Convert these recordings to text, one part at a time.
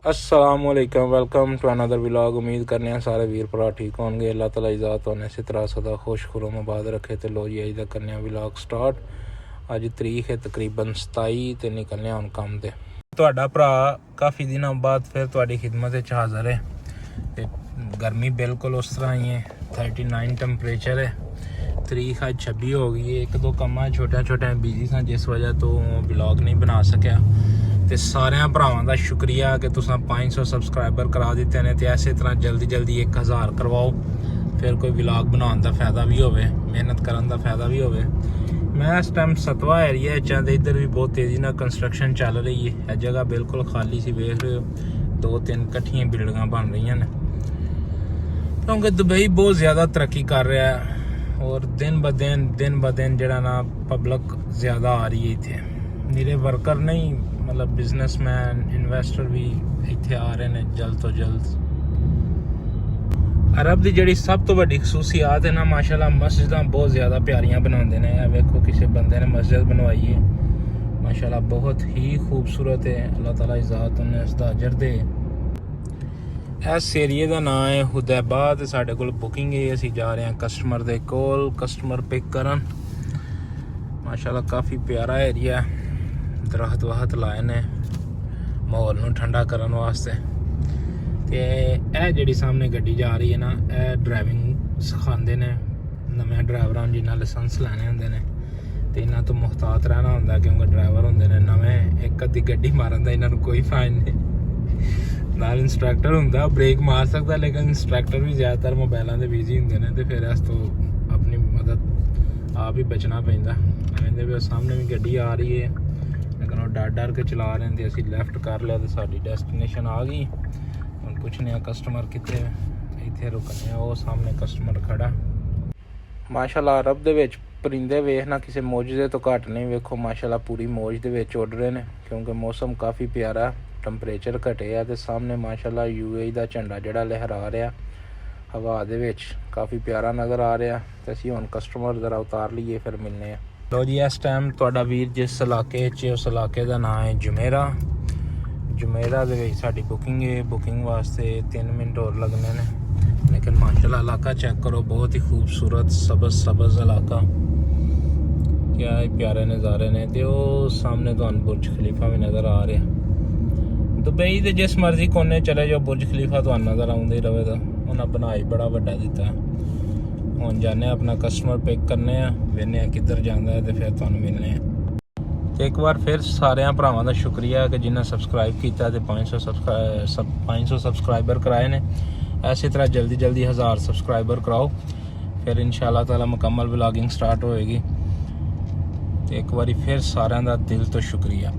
अस्सलामुअलैकुम, welcome to another vlog. उम्मीद करने हैं सारे वीर भरा ठीक होंगे। अल्लाह ताला इज़्ज़त होने इसी तरह सदा खुश खुरमबाद रखे। तो लो जी अज का करने व्लॉग स्टार्ट। अज तरीक है तकरीबन 27 ते निकलने हम काम ते। तुहाडा भरा काफ़ी दिनों बाद फिर तुहाडी खिदमत च हाज़र है। ते गर्मी बिल्कुल उस तरह ही है, 39 टैंपरेचर है। तरीक अज 26 हो गई है। एक दो कम्मा छोटे छोटे बिजी सा जिस वजह तो व्लॉग नहीं बना सकिया। तो सारे भरावां का शुक्रिया कि तुसां 500 सबसक्राइबर करा दिते ने। तो इस तरह जल्दी जल्दी 1000 करवाओ, फिर कोई व्लॉग बनाने का फायदा भी होवे, मेहनत करने का फायदा भी होवे। मैं इस टाइम सतवा एरिया तो इधर भी बहुत तेज़ी ना कंस्ट्रक्शन चल रही है। यह जगह बिल्कुल खाली सी, वेख रहे हो 2-3 कट्ठियां बिल्डिंगां बन रही हैं क्योंकि दुबई बहुत ज़्यादा तरक्की कर रहा है और दिन ब दिन जरा ना पब्लिक ज़्यादा आ रही है। इतने निरे वर्कर नहीं, मतलब बिजनेसमैन इन्वेस्टर भी इतने आ रहे हैं जल्द तो जल्द। अरब की जी सब तो वड्डी खसूसियात है ना, माशाल्लाह मस्जिद बहुत ज़्यादा प्यारियां बनाते हैं। वेखो किसी बंदे ने मस्जिद बनवाई है, माशाल्लाह बहुत ही खूबसूरत है। अल्लाह ताला इज़्ज़त उन्हें इसका अजर दे। इस एरिए का नाम है हुदैबा। साढ़े कोल बुकिंग है, असीं जा रहे हैं कस्टमर के कोल, कस्टमर पिक करन। माशाल्लाह काफ़ी प्यारा एरिया है, दरख्त वहत लाए ने माहौल नूं ठंडा करने वास्ते। तो यह जी सामने गड्डी जा रही है ना, यह ड्राइविंग सिखाते हैं नवे ड्राइवरां जिन्हें लाइसेंस लैने होंदे ने। तो इन्हां तो मुहतात रहना होंदा क्योंकि ड्राइवर होंदे ने नवे। एक अद्धी गड्डी मारन दा इन्हां कोई फायदा नहीं। नाल इंस्ट्रक्टर होंदा, ब्रेक मार सकता, लेकिन इंस्ट्रक्टर भी ज़्यादातर मोबाइलों से बिजी होंदे ने। तो फिर इस तो अपनी मदद आप ही बचना पैंदा। एवें भी सामने भी गड्डी आ रही है, लेकिन वो डर के चला रहे हैं। असीं लैफ्ट कर लिया तो साडी डेस्टिनेशन आ गई। हम पुछने कस्टमर कितने, इत्थे रुकने। वो सामने कस्टमर खड़ा। माशाल्लाह अरब दे विच परिंदे वेखना किसी मौजूदे तो घट नहीं। वेखो माशाल्लाह पूरी मौज दे विच उड़ रहे हैं क्योंकि मौसम काफ़ी प्यारा, टैंपरेचर घटे है। तो सामने माशाल्लाह UAE का झंडा जिहड़ा लहरा रहा हवा दे विच, काफ़ी प्यारा नज़र आ रहा। तो असीं हुण कस्टमर ज़रा उतार लीए फिर मिलने हैं। लो जी इस टाइम तुहाडा वीर जिस इलाके च, उस इलाके का नाम है जुमेरा। जुमेरा दे विच साडी बुकिंग है। बुकिंग वास्ते 3 मिनट और लगने ने, लेकिन माशाल्लाह इलाका चेक करो, बहुत ही खूबसूरत सबज़ इलाका। क्या प्यारे नज़ारे ने। तो सामने तो बुर्ज खलीफा भी नज़र आ रहा। दुबई के जिस मर्जी कोने चले जाओ बुर्ज खलीफा तो नज़र आउंदा ही रहेगा। उन्हें बनाई बड़ा वड्डा दिता है। हुण जाने अपना कस्टमर पिक करने, वेने किधर जाता है तो फिर तुहानूं मिलने। तो एक बार फिर सारे भरावां का शुक्रिया कि जिन्हें सबसक्राइब किया। तो 500 सबसक्राइबर कराए ने। इस तरह जल्दी 1000 सबसक्राइबर कराओ, फिर इंशाअल्लाह ताला मुकम्मल व्लॉगिंग स्टार्ट होएगी। तो एक बार फिर सारे का दिल तो शुक्रिया।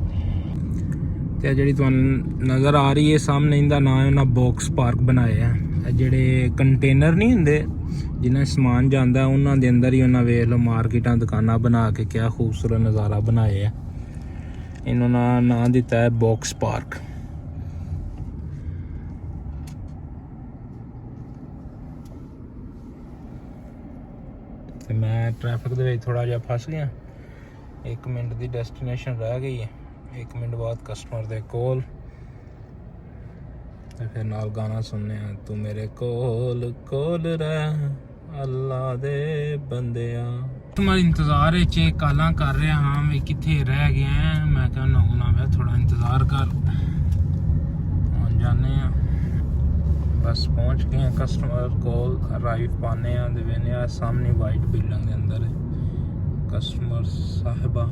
तो जी तुहानूं नज़र आ रही है सामने, इनका नाम है उन्हें बॉक्स पार्क बनाया है। जोड़े कंटेनर नहीं होंगे जिन्हें समान जाता है, उन्होंने अंदर ही उन्हें वेख लो मार्केटां दुकाना बना के क्या खूबसूरत नज़ारा बनाया है। इन्होंने नाम दिता है बॉक्स पार्क। तो मैं ट्रैफिक दे थोड़ा जिहा फस गया। 1 मिनट की डेस्टिनेशन रह गई है। 1 मिनट बाद कस्टमर दे कोल, तो फिर नाल गाना सुनने। तू मेरे कोल कोल रह अल्लाह दे बंदिया। तुम्हारे इंतजार च काला कर रहे हाँ मैं कितने रह गए हैं। मैं क्या ना थोड़ा इंतजार कर, जाने बस पहुंच गए हैं कस्टमर कोल। अराइव पाने वेने सामने वाइट बिल्डिंग के अंदर है कस्टमर साहिबा।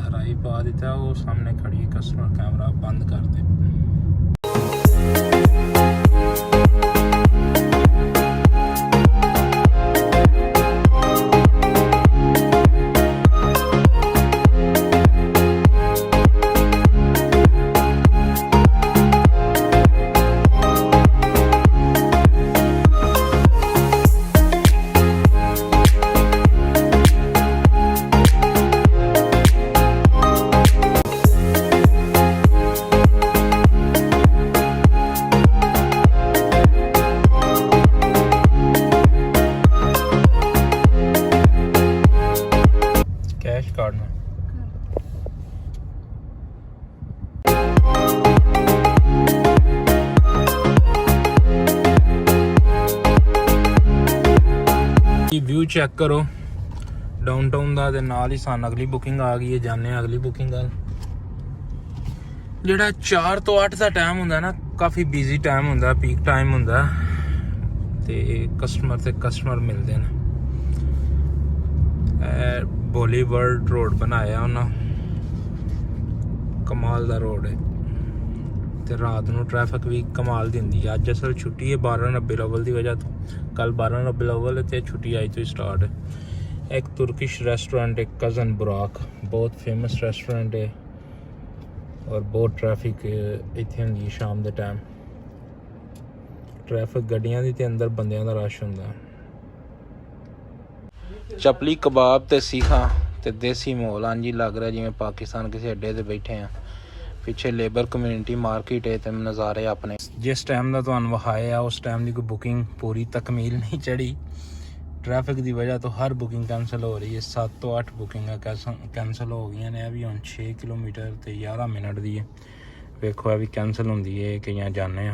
अराइव पा दिता, वो सामने खड़ी है। कस्टमर कैमरा बंद कर दे। व्यू चेक करो डाउनटाउन का, नाल ही सन अगली बुकिंग आ गई है। जाने अगली बुकिंग गल ਜਿਹੜਾ 4 ਤੋਂ 8 ਦਾ ਟਾਈਮ ਹੁੰਦਾ ਨਾ, ਕਾਫੀ ਬਿਜ਼ੀ ਟਾਈਮ ਹੁੰਦਾ, ਪੀਕ ਟਾਈਮ ਹੁੰਦਾ ਤੇ ਕਸਟਮਰ ਮਿਲਦੇ ਨੇ। ਇਹ ਬੋਲੀਵਰਡ ਰੋਡ ਬਣਾਇਆ ਉਹਨਾਂ, ਕਮਾਲ ਦਾ ਰੋਡ ਹੈ ਤੇ ਰਾਤ ਨੂੰ ਟ੍ਰੈਫਿਕ ਵੀ ਕਮਾਲ ਦੀ ਹੁੰਦੀ ਹੈ। ਅੱਜ ਅਸਲ ਛੁੱਟੀ ਹੈ 12 ਰਬੀਉਲ ਅਵਲ ਦੀ ਵਜ੍ਹਾ ਤੋਂ, ਕੱਲ 12 ਰਬੀਉਲ ਅਵਲ ਤੇ ਛੁੱਟੀ ਅੱਜ ਤੋਂ ਹੀ ਸਟਾਰਟ ਹੈ। ਇੱਕ ਤੁਰਕਿਸ਼ ਰੈਸਟੋਰੈਂਟ ਹੈ ਕਜ਼ਨ ਬੁਰਾਕ, ਬਹੁਤ ਫੇਮਸ ਰੈਸਟੋਰੈਂਟ ਹੈ और बहुत ट्रैफिक इत्थे हुंदी शाम दे टाइम, ट्रैफिक गड्डियां दी ते अंदर बंदियां दा रश हुंदा। चपली कबाब ते सीखा ते देसी माहौल जी लग रहा जिवें पाकिस्तान किसी अड्डे ते बैठे हैं। पिछे लेबर कम्यूनिटी मार्केट है ते नज़ारे अपने। जिस टाइम दा तुहानूं वखाया उस टाइम दी कोई बुकिंग पूरी तकमील नहीं चढ़ी, ट्रैफिक की वजह तो हर बुकिंग कैंसल हो रही है। 7 ਤੋਂ 8 बुकिंग कैंसल हो गई ने। भी हम 6 किलोमीटर तो 11 मिनट दी है, वेखो भी कैंसल होंदी है कि जाने।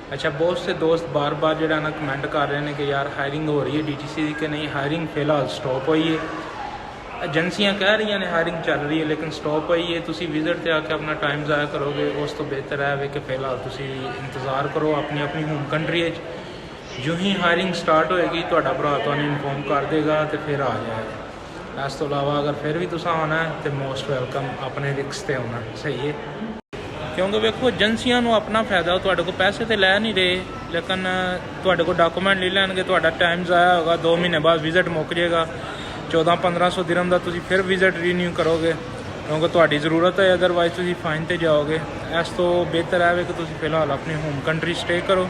अच्छा, बहुत से दोस्त बार बार जो ना कमेंट कर रहे हैं कि यार हायरिंग हो रही है DTC की कि नहीं। हायरिंग फिलहाल स्टॉप हुई है, एजेंसियां कह रही ने हायरिंग चल रही है लेकिन स्टॉप हुई है। तुसी विजिट ते आके अपना टाइम ज़ाया करोगे, उस तो बेहतर है कि फिलहाल तुसी इंतज़ार करो अपनी होम कंट्री। जो ही हायरिंग स्टार्ट होएगी तुहाडा भरा तुहानूं इन्फॉर्म कर देगा तो फिर आ जाएगा। इस तो इलावा अगर फिर भी तुसां आना है तो मोस्ट वेलकम, अपने रिक्स ते आना सही है। क्योंकि वेखो एजेंसियां नूं अपना फायदा, तुहाडे को पैसे तो लै नहीं रहे लेकिन तुहाडे को डॉकूमेंट ले लैणगे, तुहाडा टाइम ज़ाया होगा, 2 महीने बाद विजिट मुक जाएगा, 1400-1500 दिरहम का तुसीं फिर विजिट रीन्यू करोगे क्योंकि तुहाडी ज़रूरत है, अदरवाइज तुसीं फाइन ते जाओगे। इस तो बेहतर है कि तुसीं फिलहाल अपनी होम कंट्री स्टे करो।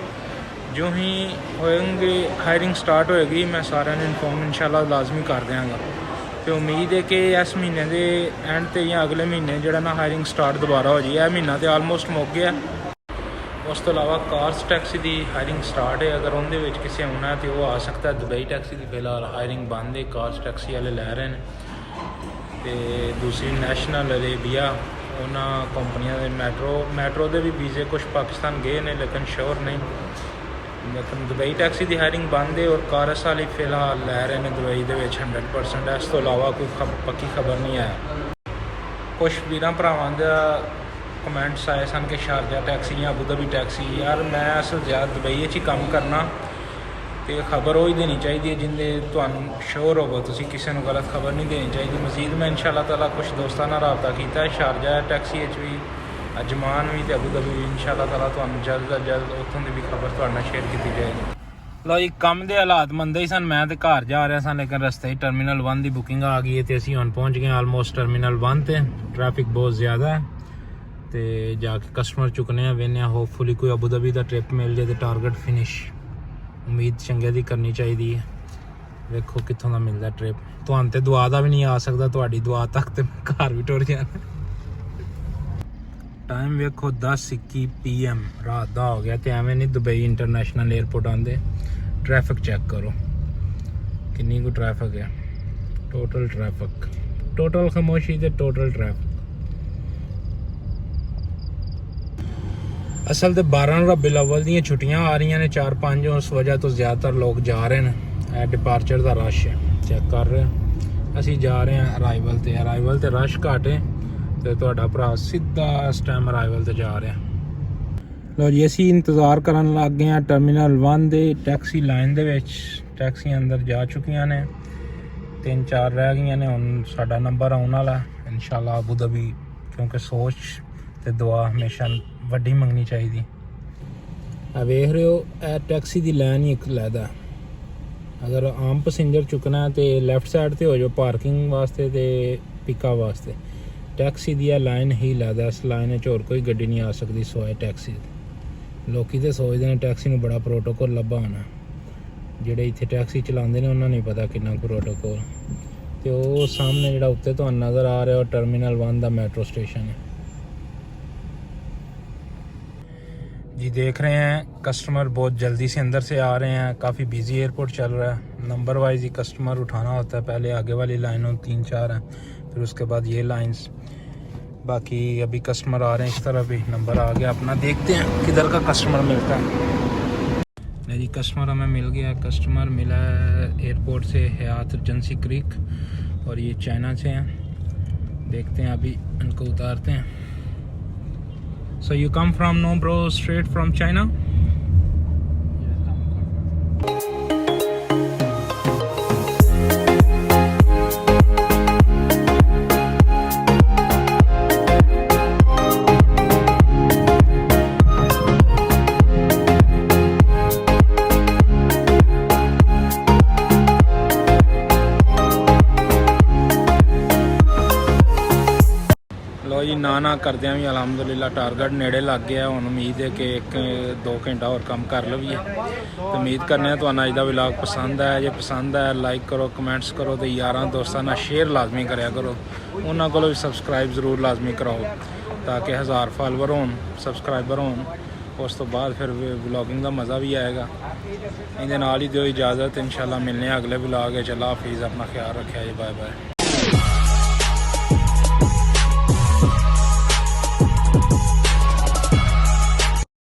जो ही होएंगे हायरिंग स्टार्ट होएगी मैं सारे इन्फॉर्म इंशाल्लाह लाजमी कर देंगा। तो उम्मीद है कि इस महीने के एंड ते या अगले महीने जो ना हायरिंग स्टार्ट दोबारा हो जाए। यह महीना तो आलमोस्ट मुक गया। उस तो इलावा कार्स टैक्सी की हायरिंग स्टार्ट है, अगर उनके किसी आना है तो वो आ सकता है। दुबई टैक्सी की फिलहाल हायरिंग बंद है, कार्स टैक्सी वाले लै रहे हैं। तो दूसरी नैशनल अरेबिया उन्होंने कंपनियों के मैट्रो के भी वीज़े कुछ पाकिस्तान गए हैं लेकिन श्योर नहीं, लेकिन दुबई टैक्सी की हायरिंग बंद है और कारस वाली फिलहाल लै रहे हैं दुबई के 100%। इस तो इलावा कोई पक्की खबर नहीं है। कुछ वीरां भरावां दा कमेंट्स आए सन कि शारजा टैक्सी या अबू धाबी टैक्सी। यार मैं असल ज़्यादा दुबई ही काम करना, तो खबर वही देनी चाहिए जिंदे तुहानूं श्योर होवो। तुसीं किसी नूं गलत खबर नहीं देनी चाहिए। मजीद मैं इंशाअल्लाह ताला कुछ दोस्तों नाल राबता कीता है शारजा टैक्सी भी, अजमान भी तो अबू धाबी भी। इंशाअल्लाह ताला तुहानूं जल्द अज जल्द उत्थों की भी खबर तुहाडे नाल शेयर की जाएगी। लो जी, कम के हालात मंदे ही सन। मैं तो घर जा रहा सन लेकिन रस्ते ही टर्मिनल 1 की बुकिंग आ गई है तो असीं हुण पहुँच गए आलमोस्ट टर्मिनल 1 ते। ट्रैफिक बहुत ज़्यादा है तो जाके कस्टमर चुकने वेने, होपफुली कोई अबू धाबी का ट्रिप मिल जाए तो टारगेट फिनिश। उम्मीद चंगे दी करनी चाहिए। वेखो कित्थों का मिलता ट्रिप। तुहानूं ते दुआ का भी नहीं आ सकता, तुहाडी दुआ तक तो घर भी टुर जाना। टाइम वेखो 10:21 PM रात का हो गया तो एवं नहीं दुबई इंटरनेशनल एयरपोर्ट आते। ट्रैफिक चेक करो किन्नी को ट्रैफिक है। टोटल ट्रैफिक, टोटल खामोशी तो टोटल ट्रैफिक। असल तो 12 रबीउल अव्वल दी छुट्टियां आ रही ने 4-5, उस वजह तो ज़्यादातर लोग जा रहे हैं। डिपार्चर का रश है, चेक कर रहे हैं। असी जा रहे हैं अराइवल ते रश घट है तो तुहाडा भरा सीधा इस टाइम अराइवल ते जा रहे हैं। लो जी, असी इंतज़ार करन लग गए हैं टर्मिनल 1 दे टैक्सी लाइन दे विच। टैक्सी अंदर जा चुकियां ने, 3-4 रह गई ने। हुण साडा नंबर आउण वाला इंशाअल्लाह अबू धाबी, क्योंकि सोच ते दुआ हमेशा वड्डी मंगनी चाहिए। आ वेख रहे हो ए टैक्सी की लाइन ही एक लैदा। अगर आम पैसेंजर चुकना है तो लैफ्ट साइड ते हो जाओ पार्किंग वास्ते ते पिकअप वास्ते। टैक्सी दी लाइन ही लैदा। इस लाइन होर कोई गड्डी नहीं आ सकती सिवाए टैक्सी। लोग तो सोचते हैं टैक्सी में बड़ा प्रोटोकॉल लब्भा होना, जेडे इत्थे टैक्सी चलाते हैं उन्होंने नहीं पता कितना प्रोटोकॉल। तो वो सामने जो उत्ते तो नज़र आ रहा है टर्मिनल 1 का मैट्रो स्टेशन है जी। देख रहे हैं कस्टमर बहुत जल्दी से अंदर से आ रहे हैं। काफ़ी बिजी एयरपोर्ट चल रहा है। नंबर वाइज ही कस्टमर उठाना होता है। पहले आगे वाली लाइनों 3-4 हैं, फिर उसके बाद ये लाइंस। बाकी अभी कस्टमर आ रहे हैं, इस तरह भी नंबर आ गया अपना। देखते हैं किधर का कस्टमर मिलता है। मेरी कस्टमर हमें मिल गया, कस्टमर मिला है एयरपोर्ट से हयात एजेंसी क्रीक, और ये चाइना से हैं। देखते हैं अभी इनको उतारते हैं। So you come from no bro, straight from China? ਲੋ ਜੀ ਨਾ ਕਰਦਿਆਂ ਵੀ ਅਲਹਮਦੁਲਿਲਾ ਟਾਰਗੇਟ ਨੇੜੇ ਲੱਗ ਗਿਆ। ਹੁਣ ਉਮੀਦ ਹੈ ਕਿ 1-2 ਘੰਟਾ ਹੋਰ ਕੰਮ ਕਰ ਲਈਏ। ਤੇ ਉਮੀਦ ਕਰਨੇ ਆ ਤੁਹਾਨੂੰ ਅੱਜ ਦਾ ਵਲੌਗ ਪਸੰਦ ਆਇਆ। ਜੇ ਪਸੰਦ ਆਇਆ ਲਾਈਕ ਕਰੋ, ਕਮੈਂਟਸ ਕਰੋ ਤੇ ਯਾਰਾਂ ਦੋਸਤਾਂ ਨਾਲ ਸ਼ੇਅਰ ਲਾਜ਼ਮੀ ਕਰਿਆ ਕਰੋ। ਉਹਨਾਂ ਕੋਲੋਂ ਵੀ ਸਬਸਕ੍ਰਾਈਬ ਜ਼ਰੂਰ ਲਾਜ਼ਮੀ ਕਰਾਓ ਤਾਂ ਕਿ 1000 ਫਾਲੋਅਰ ਹੋਣ, ਸਬਸਕ੍ਰਾਈਬਰ ਹੋਣ। ਉਸ ਤੋਂ ਬਾਅਦ ਫਿਰ ਵਲੌਗਿੰਗ ਦਾ ਮਜ਼ਾ ਵੀ ਆਏਗਾ। ਇਹਦੇ ਨਾਲ ਹੀ ਦਿਓ ਇਜਾਜ਼ਤ, ਇਨਸ਼ਾਅੱਲਾ ਮਿਲਨੇ ਆ ਅਗਲੇ ਵਲੌਗ ਵਿੱਚ। ਅੱਲਾ ਹਾਫਿਜ਼, ਆਪਣਾ ਖਿਆਲ ਰੱਖਿਆ ਜੀ, ਬਾਏ ਬਾਏ।